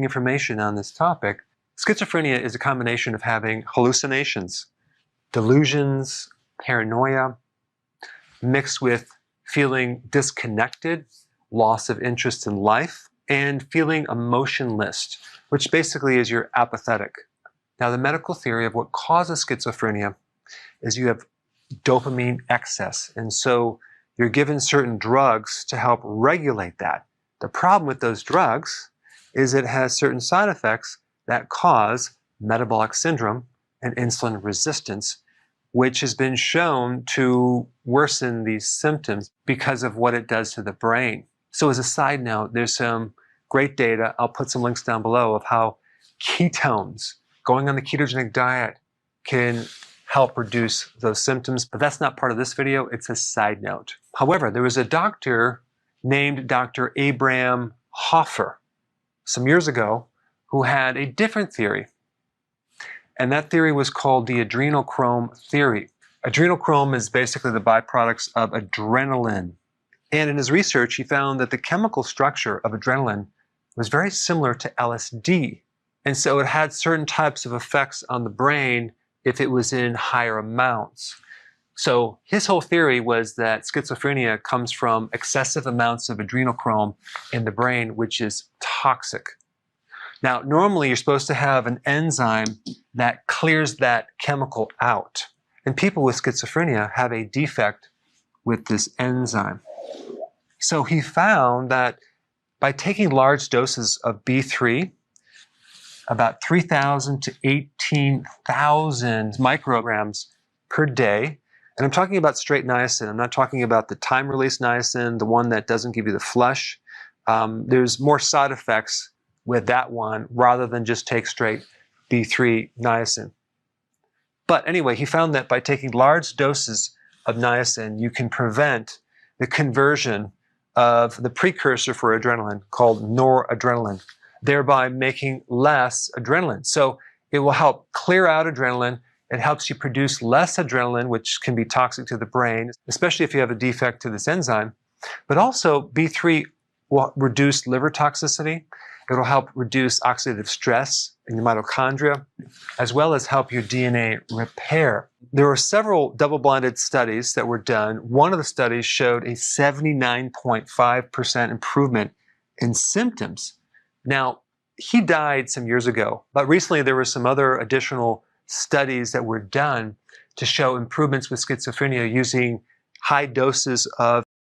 information on this topic. Schizophrenia is a combination of having hallucinations, delusions, paranoia, mixed with feeling disconnected, loss of interest in life, and feeling emotionless, which basically is you're apathetic. Now, the medical theory of what causes schizophrenia is you have dopamine excess, and so you're given certain drugs to help regulate that. The problem with those drugs is it has certain side effects that cause metabolic syndrome and insulin resistance, which has been shown to worsen these symptoms because of what it does to the brain. So as a side note, there's some great data, I'll put some links down below, of how ketones, going on the ketogenic diet, can help reduce those symptoms, but that's not part of this video, it's a side note. However, there was a doctor named Dr. Abraham Hoffer some years ago who had a different theory. And that theory was called the adrenochrome theory. Adrenochrome is basically the byproducts of adrenaline. And in his research, he found that the chemical structure of adrenaline was very similar to LSD. And so it had certain types of effects on the brain if it was in higher amounts. So his whole theory was that schizophrenia comes from excessive amounts of adrenochrome in the brain, which is toxic. Now, normally you're supposed to have an enzyme that clears that chemical out. And people with schizophrenia have a defect with this enzyme. So he found that by taking large doses of B3, about 3,000 to 18,000 micrograms per day, and I'm talking about straight niacin. I'm not talking about the time-release niacin, the one that doesn't give you the flush. There's more side effects with that one rather than just take straight B3 niacin. But anyway, he found that by taking large doses of niacin, you can prevent the conversion of the precursor for adrenaline called noradrenaline, thereby making less adrenaline. So it will help clear out adrenaline. It helps you produce less adrenaline, which can be toxic to the brain, especially if you have a defect to this enzyme. But also B3 will reduce liver toxicity. It'll help reduce oxidative stress in your mitochondria, as well as help your DNA repair. There were several double-blinded studies that were done. One of the studies showed a 79.5% improvement in symptoms. Now, he died some years ago, but recently there were some other additional studies that were done to show improvements with schizophrenia using high doses of